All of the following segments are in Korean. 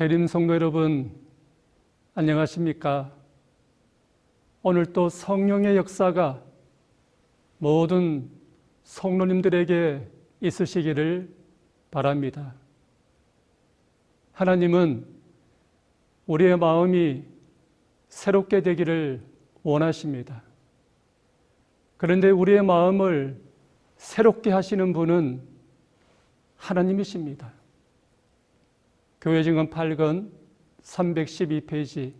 재림 성도 여러분, 안녕하십니까? 오늘 또 성령의 역사가 모든 성도님들에게 있으시기를 바랍니다. 하나님은 우리의 마음이 새롭게 되기를 원하십니다. 그런데 우리의 마음을 새롭게 하시는 분은 하나님이십니다. 교회 증언 8권 312페이지,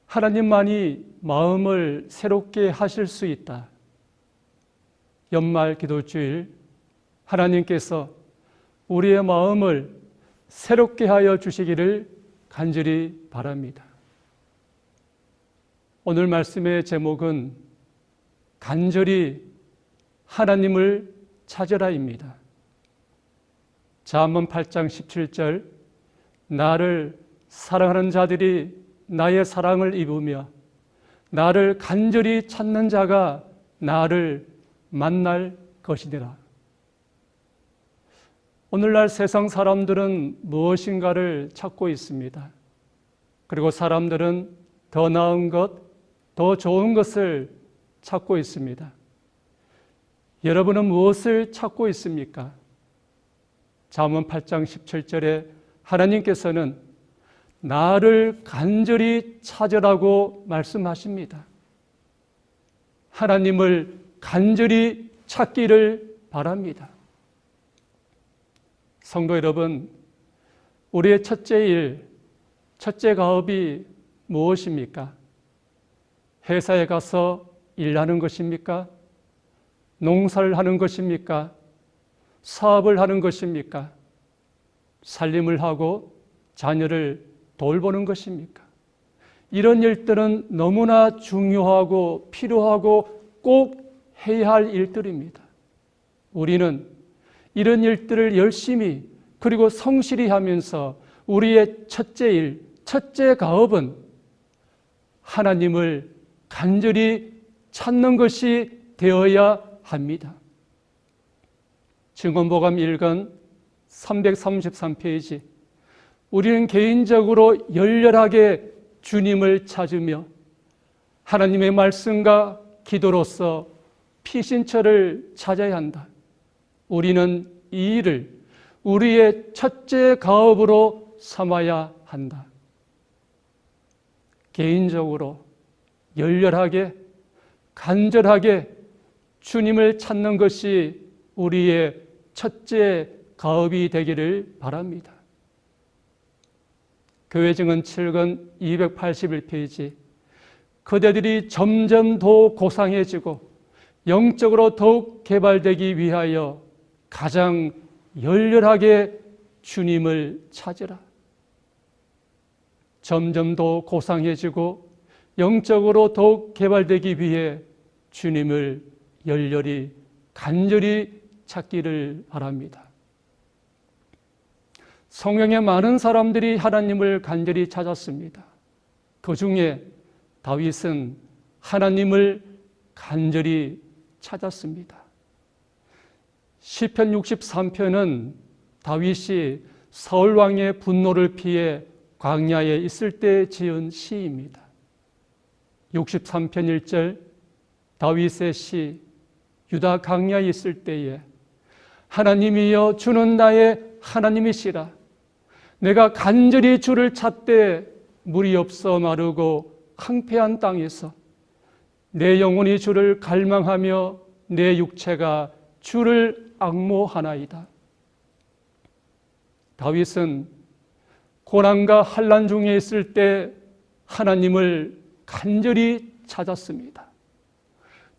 하나님만이 마음을 새롭게 하실 수 있다. 연말 기도주일, 하나님께서 우리의 마음을 새롭게 하여 주시기를 간절히 바랍니다. 오늘 말씀의 제목은 간절히 하나님을 찾으라입니다. 잠언 8장 17절, 나를 사랑하는 자들이 나의 사랑을 입으며 나를 간절히 찾는 자가 나를 만날 것이니라. 오늘날 세상 사람들은 무엇인가를 찾고 있습니다. 그리고 사람들은 더 나은 것, 더 좋은 것을 찾고 있습니다. 여러분은 무엇을 찾고 있습니까? 잠언 8장 17절에 하나님께서는 나를 간절히 찾으라고 말씀하십니다. 하나님을 간절히 찾기를 바랍니다. 성도 여러분, 우리의 첫째 일, 첫째 가업이 무엇입니까? 회사에 가서 일하는 것입니까? 농사를 하는 것입니까? 사업을 하는 것입니까? 살림을 하고 자녀를 돌보는 것입니까? 이런 일들은 너무나 중요하고 필요하고 꼭 해야 할 일들입니다. 우리는 이런 일들을 열심히 그리고 성실히 하면서 우리의 첫째 일, 첫째 가업은 하나님을 간절히 찾는 것이 되어야 합니다. 증언보감 1권 333페이지, 우리는 개인적으로 열렬하게 주님을 찾으며 하나님의 말씀과 기도로서 피신처를 찾아야 한다. 우리는 이 일을 우리의 첫째 가업으로 삼아야 한다. 개인적으로 열렬하게 간절하게 주님을 찾는 것이 우리의 첫째 가업이 되기를 바랍니다. 교회 증언 7권 281페이지, 그대들이 점점 더 고상해지고 영적으로 더욱 개발되기 위하여 가장 열렬하게 주님을 찾으라. 점점 더 고상해지고 영적으로 더욱 개발되기 위해 주님을 열렬히 간절히 찾기를 바랍니다. 성경에 많은 사람들이 하나님을 간절히 찾았습니다. 그 중에 다윗은 하나님을 간절히 찾았습니다. 시편 63편은 다윗이 사울 왕의 분노를 피해 광야에 있을 때 지은 시입니다. 63편 1절, 다윗의 시, 유다 광야에 있을 때에 하나님이여 주는 나의 하나님이시라. 내가 간절히 주를 찾되 물이 없어 마르고 황폐한 땅에서 내 영혼이 주를 갈망하며 내 육체가 주를 앙모하나이다. 다윗은 고난과 환난 중에 있을 때 하나님을 간절히 찾았습니다.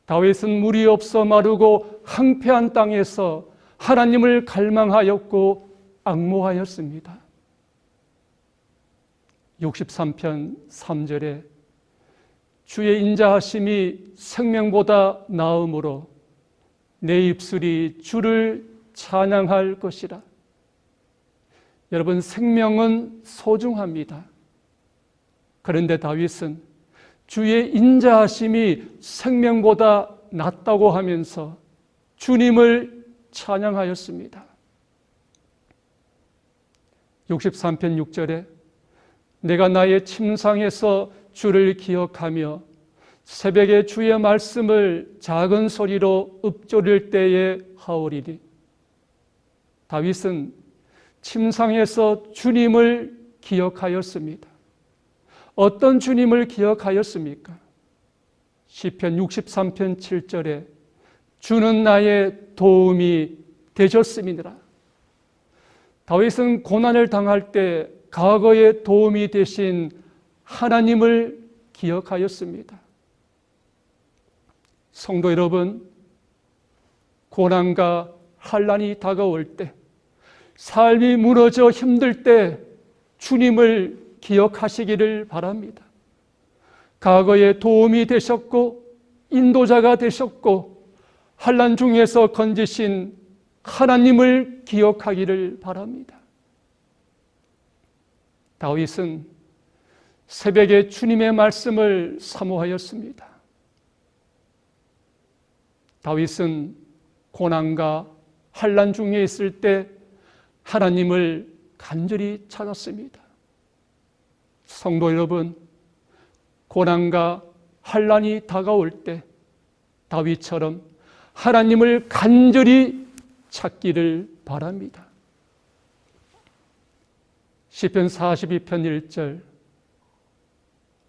다윗은 물이 없어 마르고 황폐한 땅에서 하나님을 갈망하였고 앙모하였습니다. 63편 3절에 주의 인자하심이 생명보다 나음으로 내 입술이 주를 찬양할 것이라. 여러분, 생명은 소중합니다. 그런데 다윗은 주의 인자하심이 생명보다 낫다고 하면서 주님을 찬양하였습니다. 63편 6절에 내가 나의 침상에서 주를 기억하며 새벽에 주의 말씀을 작은 소리로 읊조릴 때에 하오리니. 다윗은 침상에서 주님을 기억하였습니다. 어떤 주님을 기억하였습니까? 시편 63편 7절에 주는 나의 도움이 되셨음이니라. 다윗은 고난을 당할 때 과거에 도움이 되신 하나님을 기억하였습니다. 성도 여러분, 고난과 환난이 다가올 때, 삶이 무너져 힘들 때 주님을 기억하시기를 바랍니다. 과거에 도움이 되셨고 인도자가 되셨고 환난 중에서 건지신 하나님을 기억하기를 바랍니다. 다윗은 새벽에 주님의 말씀을 사모하였습니다. 다윗은 고난과 환난 중에 있을 때 하나님을 간절히 찾았습니다. 성도 여러분, 고난과 환난이 다가올 때 다윗처럼 하나님을 간절히 찾기를 바랍니다. 시편 42편 1절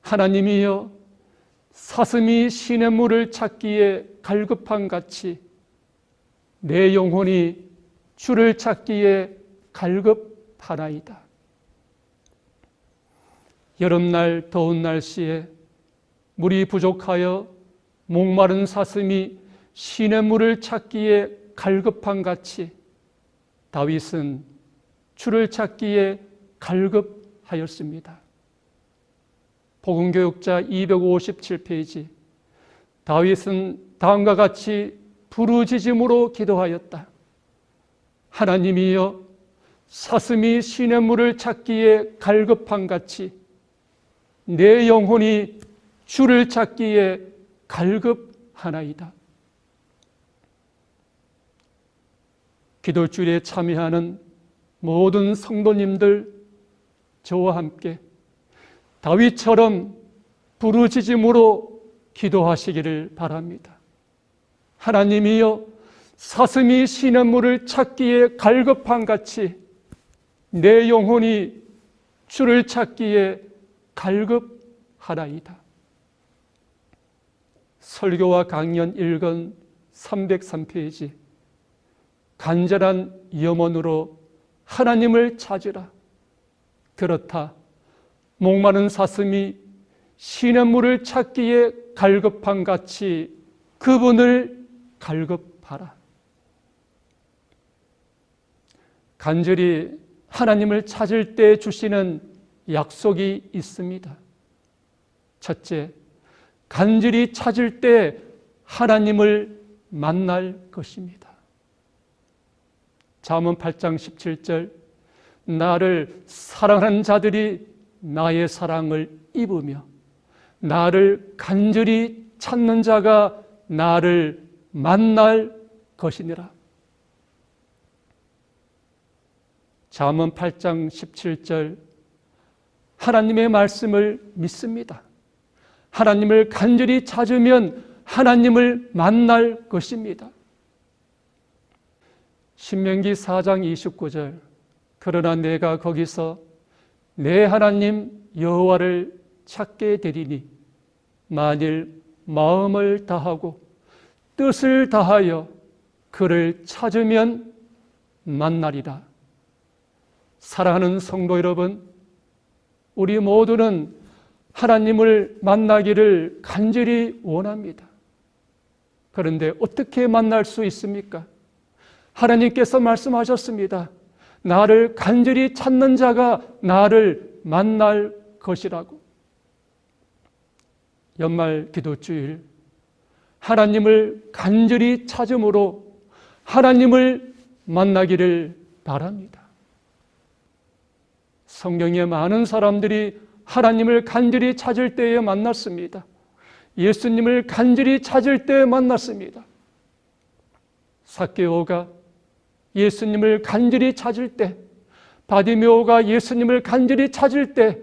하나님이여 사슴이 시냇물을 찾기에 갈급한 같이 내 영혼이 주를 찾기에 갈급하나이다. 여름날 더운 날씨에 물이 부족하여 목마른 사슴이 시냇물을 찾기에 갈급한 같이 다윗은 주를 찾기에 갈급하였습니다. 복음교육자 257페이지 다윗은 다음과 같이 부르짖음으로 기도하였다. 하나님이여 사슴이 시냇물을 찾기에 갈급한 같이 내 영혼이 주를 찾기에 갈급하나이다. 기도주일에 참여하는 모든 성도님들 저와 함께 다윗처럼 부르짖음으로 기도하시기를 바랍니다. 하나님이여 사슴이 시냇물을 찾기에 갈급한 같이 내 영혼이 주를 찾기에 갈급하나이다. 설교와 강연 1권 303페이지 간절한 염원으로 하나님을 찾으라. 그렇다 목마른 사슴이 시냇물을 찾기에 갈급한 같이 그분을 갈급하라. 간절히 하나님을 찾을 때 주시는 약속이 있습니다. 첫째, 간절히 찾을 때 하나님을 만날 것입니다. 잠언 8장 17절 나를 사랑하는 자들이 나의 사랑을 입으며 나를 간절히 찾는 자가 나를 만날 것이니라. 잠언 8장 17절 하나님의 말씀을 믿습니다. 하나님을 간절히 찾으면 하나님을 만날 것입니다. 신명기 4장 29절 그러나 내가 거기서 내 하나님 여호와를 찾게 되리니 만일 마음을 다하고 뜻을 다하여 그를 찾으면 만나리라. 사랑하는 성도 여러분, 우리 모두는 하나님을 만나기를 간절히 원합니다. 그런데 어떻게 만날 수 있습니까? 하나님께서 말씀하셨습니다. 나를 간절히 찾는 자가 나를 만날 것이라고. 연말 기도주일 하나님을 간절히 찾음으로 하나님을 만나기를 바랍니다. 성경에 많은 사람들이 하나님을 간절히 찾을 때에 만났습니다. 예수님을 간절히 찾을 때 만났습니다. 삭개오가 예수님을 간절히 찾을 때 바디메오가 예수님을 간절히 찾을 때,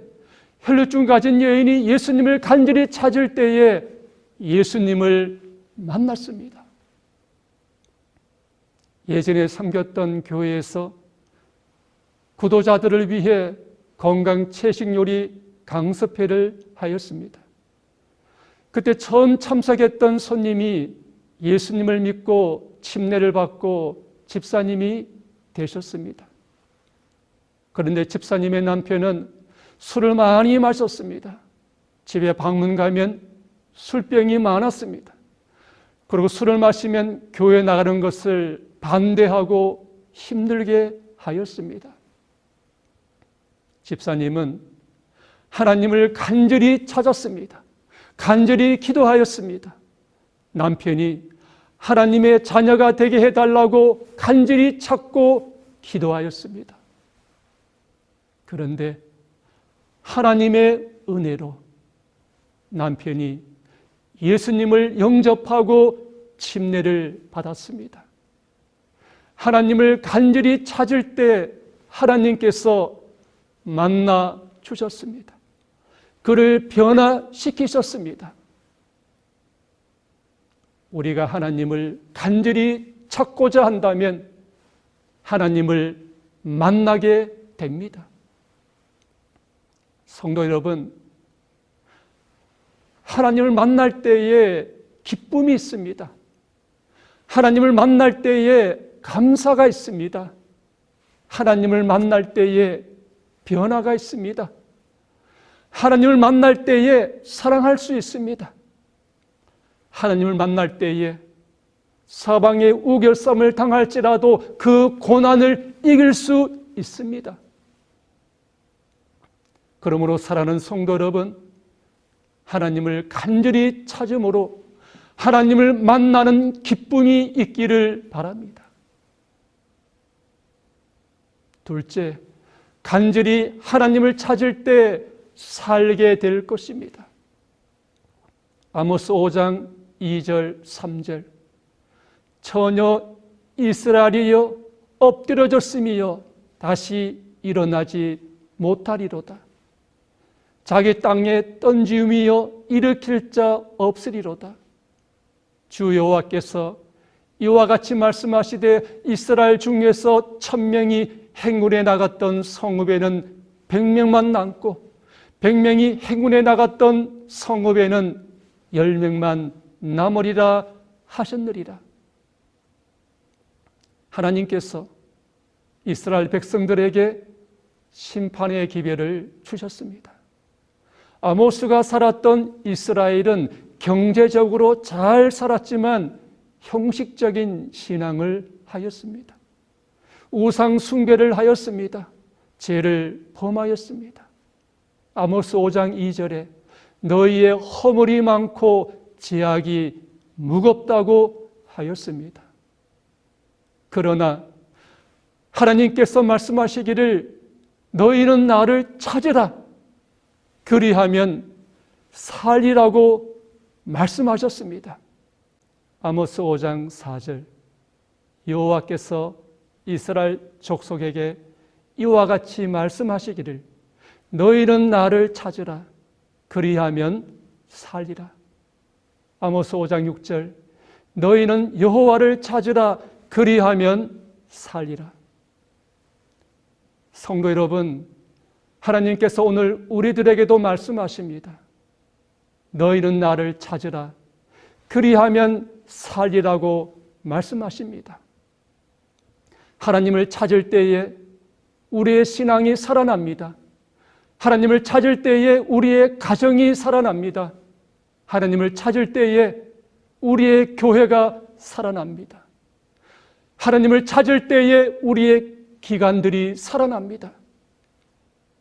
혈루증 가진 여인이 예수님을 간절히 찾을 때에 예수님을 만났습니다. 예전에 섬겼던 교회에서 구도자들을 위해 건강 채식 요리 강습회를 하였습니다. 그때 처음 참석했던 손님이 예수님을 믿고 침례를 받고 집사님이 되셨습니다. 그런데 집사님의 남편은 술을 많이 마셨습니다. 집에 방문 가면 술병이 많았습니다. 그리고 술을 마시면 교회 나가는 것을 반대하고 힘들게 하였습니다. 집사님은 하나님을 간절히 찾았습니다. 간절히 기도하였습니다. 남편이 하나님의 자녀가 되게 해달라고 간절히 찾고 기도하였습니다. 그런데 하나님의 은혜로 남편이 예수님을 영접하고 침례를 받았습니다. 하나님을 간절히 찾을 때 하나님께서 만나 주셨습니다. 그를 변화시키셨습니다. 우리가 하나님을 간절히 찾고자 한다면 하나님을 만나게 됩니다. 성도 여러분, 하나님을 만날 때에 기쁨이 있습니다. 하나님을 만날 때에 감사가 있습니다. 하나님을 만날 때에 변화가 있습니다. 하나님을 만날 때에 사랑할 수 있습니다. 하나님을 만날 때에 사방의 우결쌈을 당할지라도 그 고난을 이길 수 있습니다. 그러므로 사랑하는 성도 여러분, 하나님을 간절히 찾음으로 하나님을 만나는 기쁨이 있기를 바랍니다. 둘째, 간절히 하나님을 찾을 때 살게 될 것입니다. 아모스 5장 2절 3절 처녀 이스라엘이여 엎드려졌음이여 다시 일어나지 못하리로다. 자기 땅에 던지음이여 일으킬 자 없으리로다. 주 여호와께서 이와 같이 말씀하시되 이스라엘 중에서 1000명이 행군에 나갔던 성읍에는 100명만 남고 100명이 행군에 나갔던 성읍에는 10명만 남으리라 하셨느니라. 하나님께서 이스라엘 백성들에게 심판의 기회를 주셨습니다. 아모스가 살았던 이스라엘은 경제적으로 잘 살았지만 형식적인 신앙을 하였습니다. 우상 숭배를 하였습니다. 죄를 범하였습니다. 아모스 5장 2절에 너희의 허물이 많고 죄악이 무겁다고 하였습니다. 그러나 하나님께서 말씀하시기를 너희는 나를 찾으라 그리하면 살리라고 말씀하셨습니다. 아모스 5장 4절 여호와께서 이스라엘 족속에게 이와 같이 말씀하시기를 너희는 나를 찾으라 그리하면 살리라. 아모스 5장 6절 너희는 여호와를 찾으라 그리하면 살리라. 성도 여러분, 하나님께서 오늘 우리들에게도 말씀하십니다. 너희는 나를 찾으라 그리하면 살리라고 말씀하십니다. 하나님을 찾을 때에 우리의 신앙이 살아납니다. 하나님을 찾을 때에 우리의 가정이 살아납니다. 하나님을 찾을 때에 우리의 교회가 살아납니다. 하나님을 찾을 때에 우리의 기관들이 살아납니다.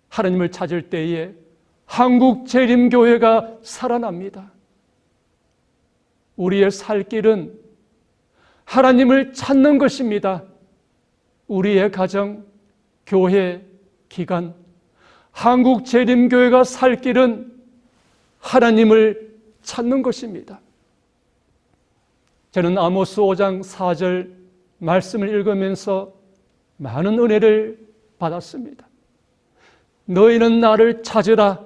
하나님을 찾을 때에 한국재림교회가 살아납니다. 우리의 살 길은 하나님을 찾는 것입니다. 우리의 가정, 교회, 기관, 한국재림교회가 살 길은 하나님을 찾는 것입니다. 저는 아모스 5장 4절 말씀을 읽으면서 많은 은혜를 받았습니다. 너희는 나를 찾으라.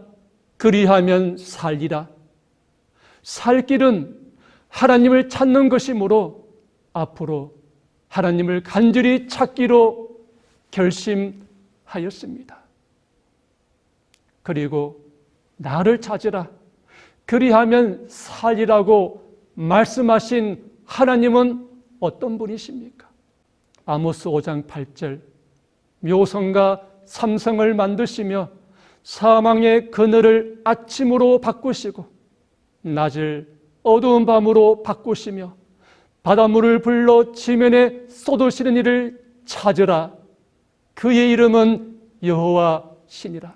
그리하면 살리라. 살 길은 하나님을 찾는 것이므로 앞으로 하나님을 간절히 찾기로 결심하였습니다. 그리고 나를 찾으라. 그리하면 살리라고 말씀하신 하나님은 어떤 분이십니까? 아모스 5장 8절 묘성과 삼성을 만드시며 사망의 그늘을 아침으로 바꾸시고 낮을 어두운 밤으로 바꾸시며 바닷물을 불러 지면에 쏟으시는 이를 찾으라. 그의 이름은 여호와시니라.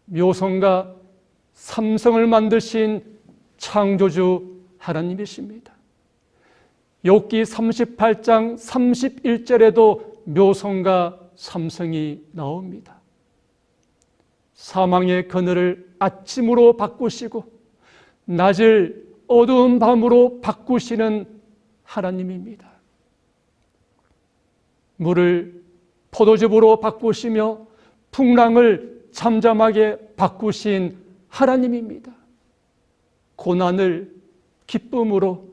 묘성과 삼성을 만드신 창조주 하나님이십니다. 욥기 38장 31절에도 묘성과 삼성이 나옵니다. 사망의 그늘을 아침으로 바꾸시고 낮을 어두운 밤으로 바꾸시는 하나님입니다. 물을 포도즙으로 바꾸시며 풍랑을 잠잠하게 바꾸신 하나님입니다. 고난을 기쁨으로,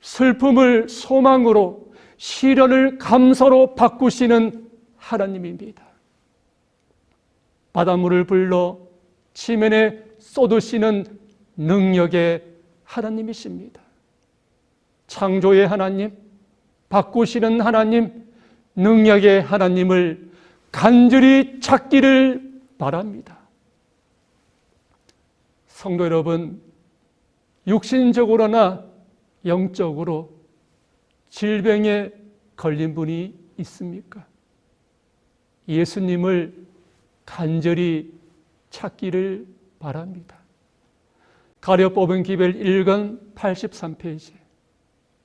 슬픔을 소망으로, 시련을 감사로 바꾸시는 하나님입니다. 바닷물을 불러 지면에 쏟으시는 능력의 하나님이십니다. 창조의 하나님, 바꾸시는 하나님, 능력의 하나님을 간절히 찾기를 바랍니다. 성도 여러분, 육신적으로나 영적으로 질병에 걸린 분이 있습니까? 예수님을 간절히 찾기를 바랍니다. 가려 뽑은 기별 1권 83페이지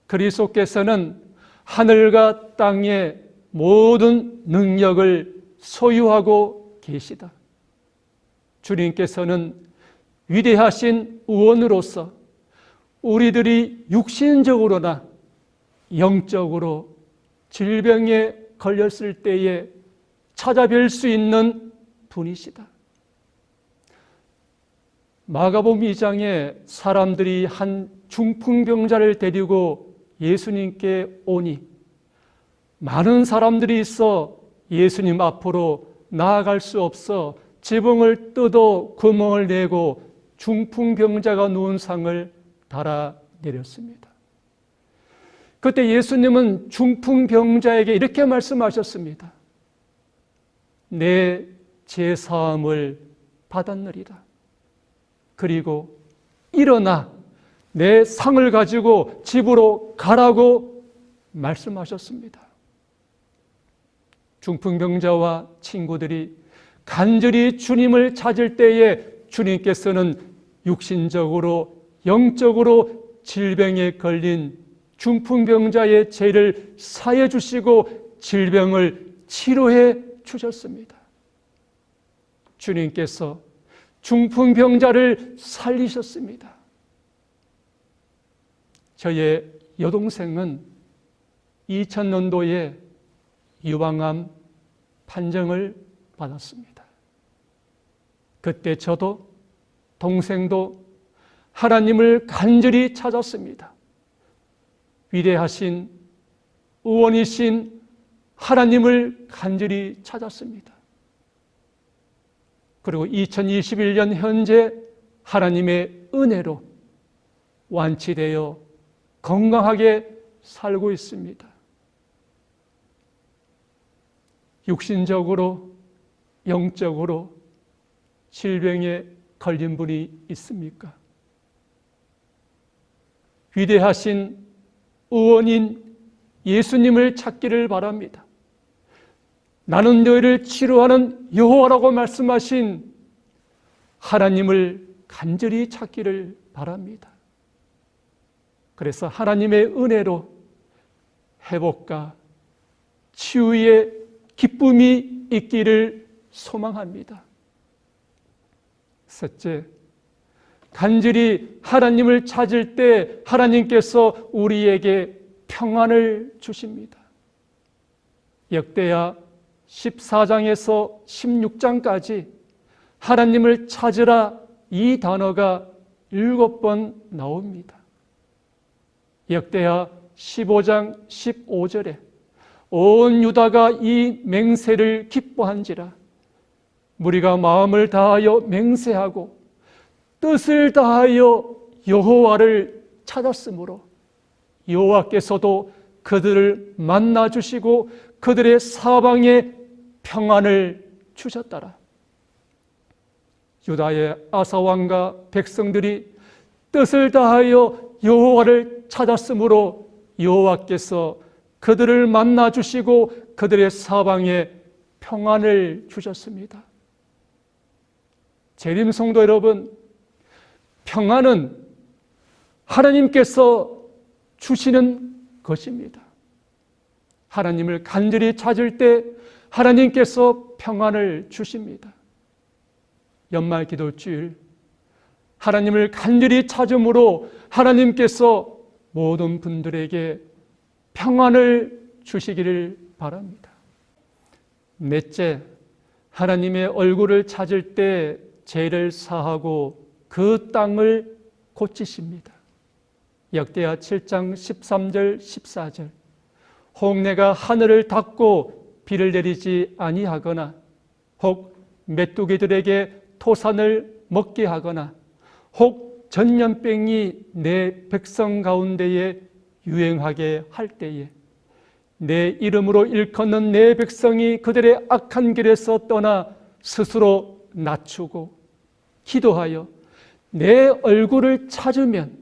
그리스도께서는 하늘과 땅의 모든 능력을 소유하고 계시다. 주님께서는 위대하신 의원으로서 우리들이 육신적으로나 영적으로 질병에 걸렸을 때에 찾아뵐 수 있는 분이시다. 마가복음 2장에 사람들이 한 중풍병자를 데리고 예수님께 오니 많은 사람들이 있어 예수님 앞으로 나아갈 수 없어 지붕을 뜯어 구멍을 내고 중풍병자가 누운 상을 달아내렸습니다. 그때 예수님은 중풍병자에게 이렇게 말씀하셨습니다. 내 죄사함을 받았느리라. 그리고 일어나 내 상을 가지고 집으로 가라고 말씀하셨습니다. 중풍병자와 친구들이 간절히 주님을 찾을 때에 주님께서는 육신적으로 영적으로 질병에 걸린 중풍병자의 죄를 사해 주시고 질병을 치료해 주셨습니다. 주님께서 중풍병자를 살리셨습니다. 저의 여동생은 2000년도에 유방암 판정을 받았습니다. 그때 저도 동생도 하나님을 간절히 찾았습니다. 위대하신 의원이신 하나님을 간절히 찾았습니다. 그리고 2021년 현재 하나님의 은혜로 완치되어 건강하게 살고 있습니다. 육신적으로 영적으로 질병에 걸린 분이 있습니까? 위대하신 의원인 예수님을 찾기를 바랍니다. 나는 너희를 치료하는 여호와라고 말씀하신 하나님을 간절히 찾기를 바랍니다. 그래서 하나님의 은혜로 회복과 치유의 기쁨이 있기를 소망합니다. 셋째, 간절히 하나님을 찾을 때 하나님께서 우리에게 평안을 주십니다. 역대하 14장에서 16장까지 하나님을 찾으라 이 단어가 7번 나옵니다. 역대하 15장 15절에 온 유다가 이 맹세를 기뻐한지라 무리가 마음을 다하여 맹세하고 뜻을 다하여 여호와를 찾았으므로 여호와께서도 그들을 만나 주시고 그들의 사방에 평안을 주셨더라. 유다의 아사 왕과 백성들이 뜻을 다하여 여호와를 찾았으므로 여호와께서 그들을 만나 주시고 그들의 사방에 평안을 주셨습니다. 재림 성도 여러분, 평안은 하나님께서 주시는 것입니다. 하나님을 간절히 찾을 때 하나님께서 평안을 주십니다. 연말 기도주일 하나님을 간절히 찾음으로 하나님께서 모든 분들에게 평안을 주시기를 바랍니다. 넷째, 하나님의 얼굴을 찾을 때 죄를 사하고 그 땅을 고치십니다. 역대하 7장 13절 14절 혹 내가 하늘을 닫고 비를 내리지 아니하거나 혹 메뚜기들에게 토산을 먹게 하거나 혹 전염병이 내 백성 가운데에 유행하게 할 때에 내 이름으로 일컫는 내 백성이 그들의 악한 길에서 떠나 스스로 낮추고 기도하여 내 얼굴을 찾으면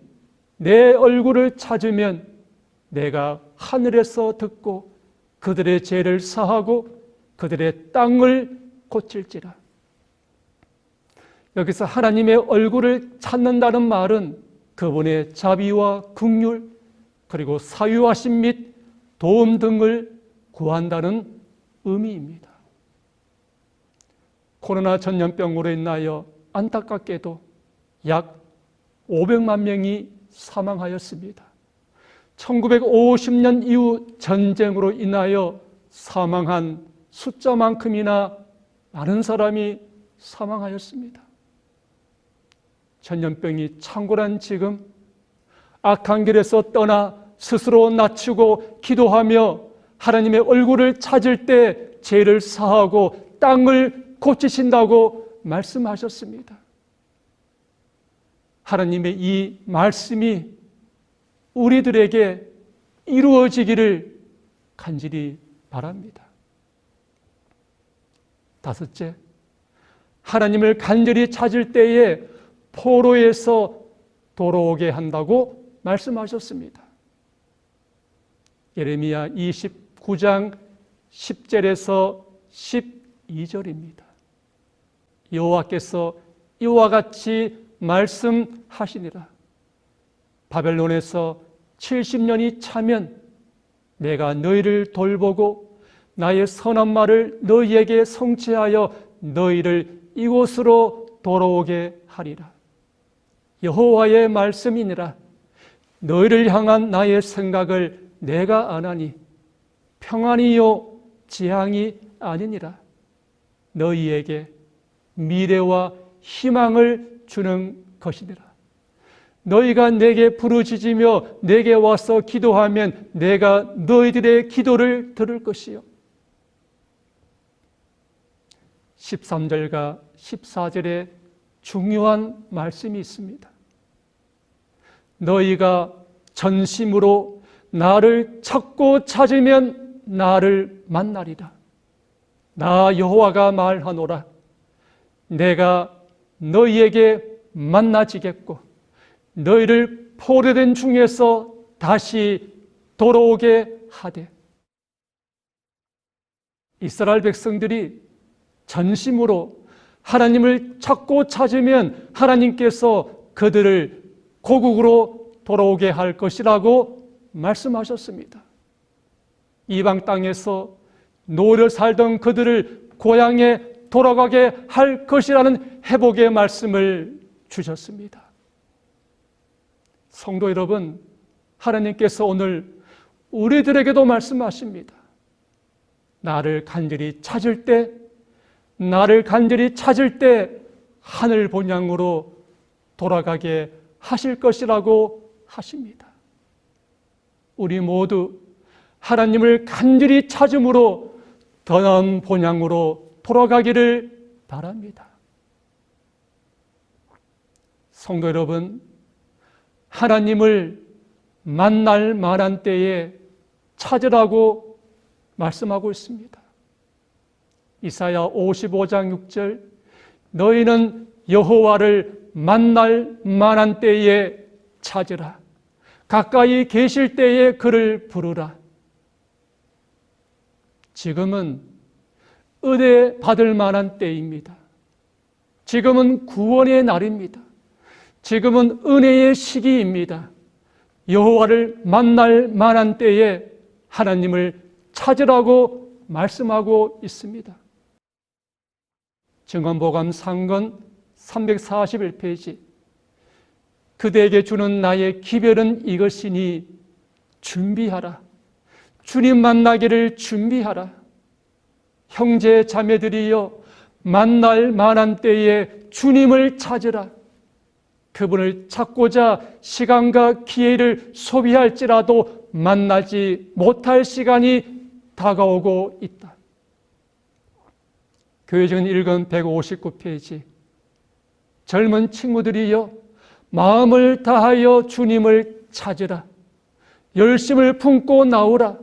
내가 하늘에서 듣고 그들의 죄를 사하고 그들의 땅을 고칠지라. 여기서 하나님의 얼굴을 찾는다는 말은 그분의 자비와 긍휼 그리고 사유하심 및 도움 등을 구한다는 의미입니다. 코로나 전염병으로 인하여 안타깝게도 약 500만 명이 사망하였습니다. 1950년 이후 전쟁으로 인하여 사망한 숫자만큼이나 많은 사람이 사망하였습니다. 전염병이 창궐한 지금 악한 길에서 떠나 스스로 낮추고 기도하며 하나님의 얼굴을 찾을 때 죄를 사하고 땅을 고치신다고 말씀하셨습니다. 하나님의 이 말씀이 우리들에게 이루어지기를 간절히 바랍니다. 다섯째, 하나님을 간절히 찾을 때에 포로에서 돌아오게 한다고 말씀하셨습니다. 예레미야 29장 10절에서 12절입니다. 여호와께서 이와 같이 말씀하시니라. 바벨론에서 70년이 차면 내가 너희를 돌보고 나의 선한 말을 너희에게 성취하여 너희를 이곳으로 돌아오게 하리라. 여호와의 말씀이니라. 너희를 향한 나의 생각을 내가 아나니 평안이요 재앙이 아니니라. 너희에게 미래와 희망을 주는 것이니라. 너희가 내게 부르짖으며 내게 와서 기도하면 내가 너희들의 기도를 들을 것이요. 13절과 14절에 중요한 말씀이 있습니다. 너희가 전심으로 나를 찾고 찾으면 나를 만나리라. 나 여호와가 말하노라. 내가 너희에게 만나지겠고 너희를 포로된 중에서 다시 돌아오게 하되. 이스라엘 백성들이 전심으로 하나님을 찾고 찾으면 하나님께서 그들을 고국으로 돌아오게 할 것이라고 말씀하셨습니다. 이방 땅에서 노려 살던 그들을 고향에 돌아가게 할 것이라는 회복의 말씀을 주셨습니다. 성도 여러분, 하나님께서 오늘 우리들에게도 말씀하십니다. 나를 간절히 찾을 때, 나를 간절히 찾을 때 하늘 본향으로 돌아가게 하실 것이라고 하십니다. 우리 모두 하나님을 간절히 찾음으로 더 나은 본향으로 돌아가기를 바랍니다. 성도 여러분, 하나님을 만날 만한 때에 찾으라고 말씀하고 있습니다. 이사야 55장 6절, 너희는 여호와를 만날 만한 때에 찾으라. 가까이 계실 때에 그를 부르라. 지금은 은혜 받을 만한 때입니다. 지금은 구원의 날입니다. 지금은 은혜의 시기입니다. 여호와를 만날 만한 때에 하나님을 찾으라고 말씀하고 있습니다. 증언보감 상권 341페이지, 그대에게 주는 나의 기별은 이것이니 준비하라. 주님 만나기를 준비하라. 형제 자매들이여, 만날 만한 때에 주님을 찾으라. 그분을 찾고자 시간과 기회를 소비할지라도 만나지 못할 시간이 다가오고 있다. 교회적인 일권 159페이지, 젊은 친구들이여, 마음을 다하여 주님을 찾으라. 열심을 품고 나오라.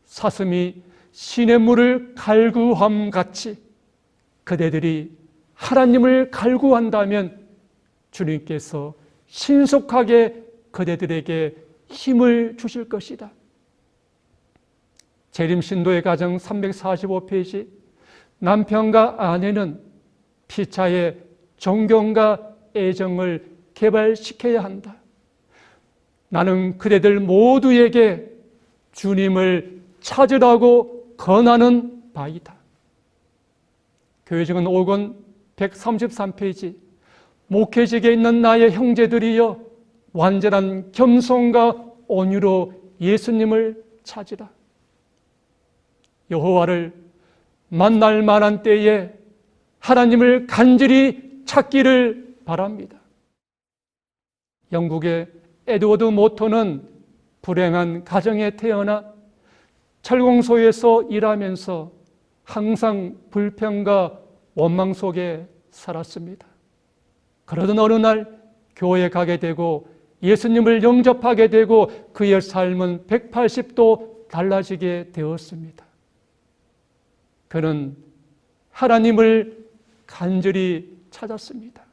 사슴이 시냇물을 갈구함 같이 그대들이 하나님을 갈구한다면 주님께서 신속하게 그대들에게 힘을 주실 것이다. 재림신도의 가정 345페이지, 남편과 아내는 피차의 존경과 애정을 개발시켜야 한다. 나는 그대들 모두에게 주님을 찾으라고 권하는 바이다. 교회적인 5권 133페이지, 목회직에 있는 나의 형제들이여, 완전한 겸손과 온유로 예수님을 찾으라. 여호와를 만날 만한 때에 하나님을 간절히 찾기를 바랍니다. 영국의 에드워드 모터는 불행한 가정에 태어나 철공소에서 일하면서 항상 불평과 원망 속에 살았습니다. 그러던 어느 날 교회에 가게 되고 예수님을 영접하게 되고 그의 삶은 180도 달라지게 되었습니다. 그는 하나님을 간절히 찾았습니다.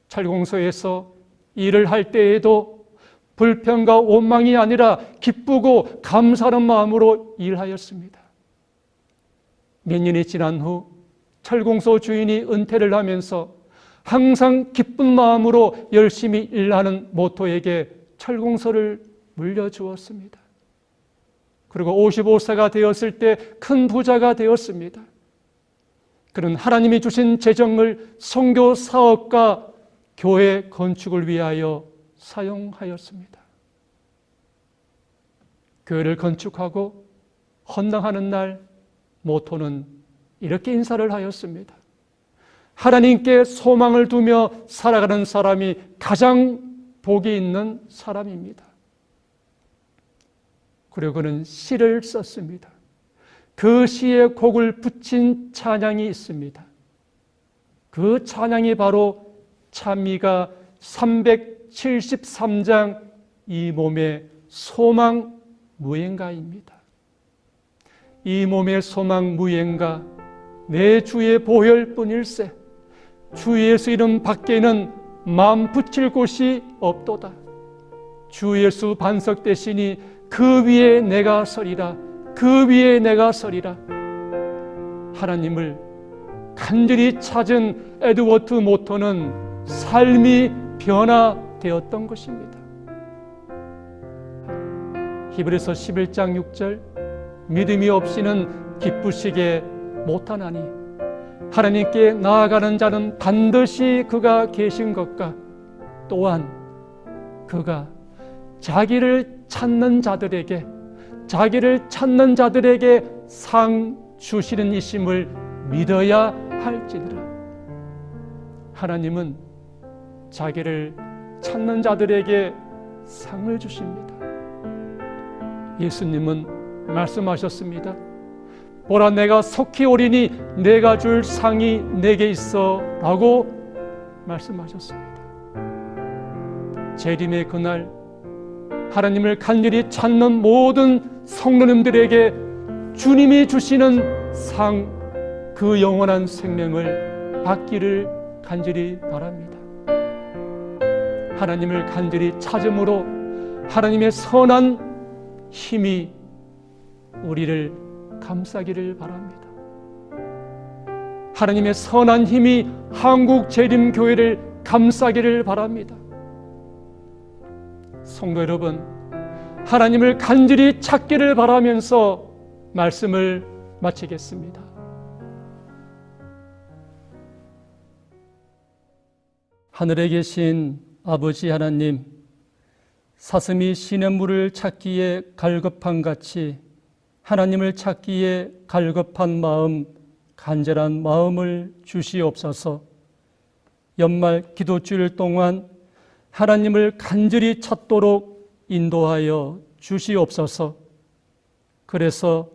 철공소에서 일을 할 때에도 불평과 원망이 아니라 기쁘고 감사하는 마음으로 일하였습니다. 몇 년이 지난 후 철공소 주인이 은퇴를 하면서 항상 기쁜 마음으로 열심히 일하는 모토에게 철공소를 물려주었습니다. 그리고 55세가 되었을 때 큰 부자가 되었습니다. 그는 하나님이 주신 재정을 선교 사업과 교회 건축을 위하여 사용하였습니다. 교회를 건축하고 헌당하는 날 모토는 이렇게 인사를 하였습니다. 하나님께 소망을 두며 살아가는 사람이 가장 복이 있는 사람입니다. 그리고 그는 시를 썼습니다. 그 시에 곡을 붙인 찬양이 있습니다. 그 찬양이 바로 찬미가 373장 이 몸의 소망 무행가입니다. 이 몸의 소망 무행가, 내 주의 보혈뿐일세. 주 예수 이름 밖에는 마음 붙일 곳이 없도다. 주 예수 반석 대신이 그 위에 내가 서리라. 그 위에 내가 서리라. 하나님을 간절히 찾은 에드워드 모터는 삶이 변화되었던 것입니다. 히브리서 11장 6절, 믿음이 없이는 기쁘시게 못하나니 하나님께 나아가는 자는 반드시 그가 계신 것과 또한 그가 자기를 찾는 자들에게 상 주시는 이심을 믿어야 할지니라. 하나님은 자기를 찾는 자들에게 상을 주십니다. 예수님은 말씀하셨습니다. 보라, 내가 속히 오리니 내가 줄 상이 내게 있어 라고 말씀하셨습니다. 재림의 그날 하나님을 간절히 찾는 모든 성도님들에게 주님이 주시는 상, 그 영원한 생명을 받기를 간절히 바랍니다. 하나님을 간절히 찾음으로 하나님의 선한 힘이 우리를 감싸기를 바랍니다. 하나님의 선한 힘이 한국재림교회를 감싸기를 바랍니다. 성도 여러분, 하나님을 간절히 찾기를 바라면서 말씀을 마치겠습니다. 하늘에 계신 아버지 하나님, 사슴이 시냇물을 찾기에 갈급한 같이 하나님을 찾기에 갈급한 마음, 간절한 마음을 주시옵소서. 연말 기도주일 동안 하나님을 간절히 찾도록 인도하여 주시옵소서. 그래서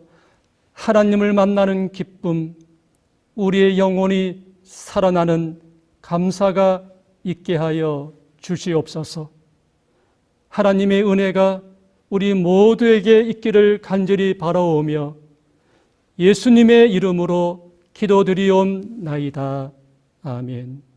하나님을 만나는 기쁨, 우리의 영혼이 살아나는 감사가 있게 하여 주시옵소서. 하나님의 은혜가 우리 모두에게 있기를 간절히 바라오며 예수님의 이름으로 기도드리옵나이다. 아멘.